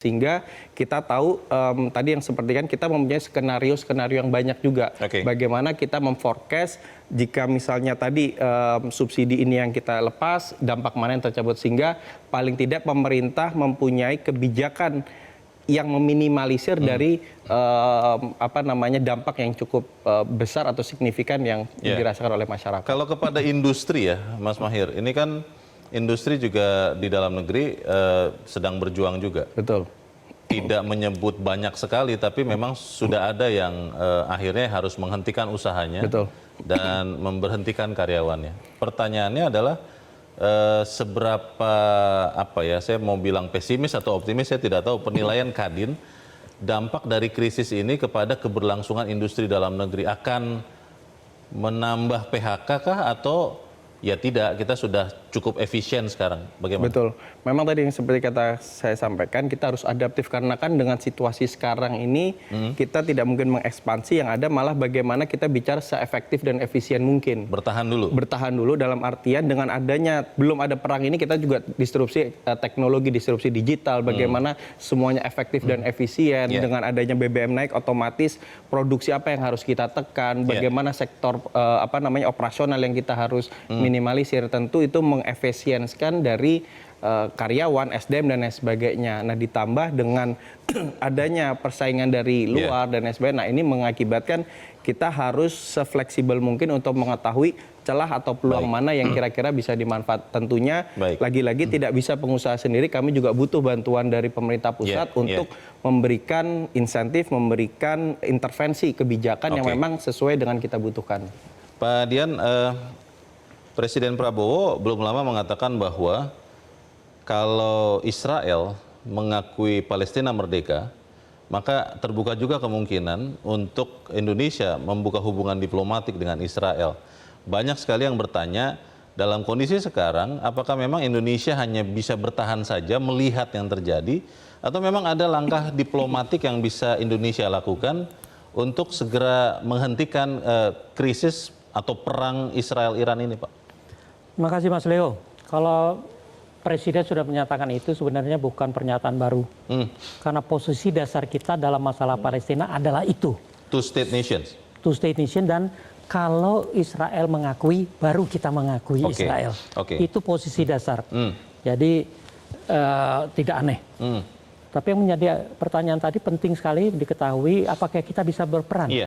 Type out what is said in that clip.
Sehingga kita tahu tadi yang seperti kan kita mempunyai skenario-skenario yang banyak juga. Bagaimana kita memforecast jika misalnya tadi subsidi ini yang kita lepas, dampak mana yang tercabut. Sehingga paling tidak pemerintah mempunyai kebijakan yang meminimalisir dari dampak yang cukup besar atau signifikan yang dirasakan oleh masyarakat. Kalau kepada industri ya, Mas Mahir, ini kan industri juga di dalam negeri sedang berjuang juga. Betul. Tidak menyebut banyak sekali, tapi memang sudah ada yang akhirnya harus menghentikan usahanya. Betul. Dan memberhentikan karyawannya. Pertanyaannya adalah seberapa saya mau bilang pesimis atau optimis, saya tidak tahu, penilaian Kadin dampak dari krisis ini kepada keberlangsungan industri dalam negeri akan menambah PHK kah atau ya tidak, kita sudah cukup efisien sekarang, bagaimana? Betul, memang tadi yang seperti saya sampaikan, kita harus adaptif karena kan dengan situasi sekarang ini kita tidak mungkin mengekspansi, yang ada malah bagaimana kita bicara seefektif dan efisien mungkin. Bertahan dulu? Bertahan dulu dalam artian dengan adanya, belum ada perang ini kita juga disrupsi teknologi, disrupsi digital, bagaimana semuanya efektif dan efisien, dengan adanya BBM naik otomatis produksi apa yang harus kita tekan, bagaimana sektor operasional yang kita harus minimalisir, tentu itu mengefisienkan dari karyawan, SDM dan lain sebagainya. Nah, ditambah dengan adanya persaingan dari luar dan lain sebagainya. Nah, ini mengakibatkan kita harus sefleksibel mungkin untuk mengetahui celah atau peluang mana yang kira-kira bisa dimanfaatkan. Tentunya lagi-lagi tidak bisa pengusaha sendiri, kami juga butuh bantuan dari pemerintah pusat untuk memberikan insentif, memberikan intervensi kebijakan yang memang sesuai dengan kita butuhkan. Pak Dian, Presiden Prabowo belum lama mengatakan bahwa kalau Israel mengakui Palestina merdeka, maka terbuka juga kemungkinan untuk Indonesia membuka hubungan diplomatik dengan Israel. Banyak sekali yang bertanya, dalam kondisi sekarang, apakah memang Indonesia hanya bisa bertahan saja melihat yang terjadi, atau memang ada langkah diplomatik yang bisa Indonesia lakukan untuk segera menghentikan krisis atau perang Israel-Iran ini, Pak? Terima kasih Mas Leo. Kalau Presiden sudah menyatakan itu sebenarnya bukan pernyataan baru. Karena posisi dasar kita dalam masalah Palestina adalah itu. Two state nations. Two state nation, dan kalau Israel mengakui, baru kita mengakui Israel. Itu posisi dasar. Jadi tidak aneh. Tapi yang menjadi pertanyaan tadi penting sekali diketahui, apakah kita bisa berperan?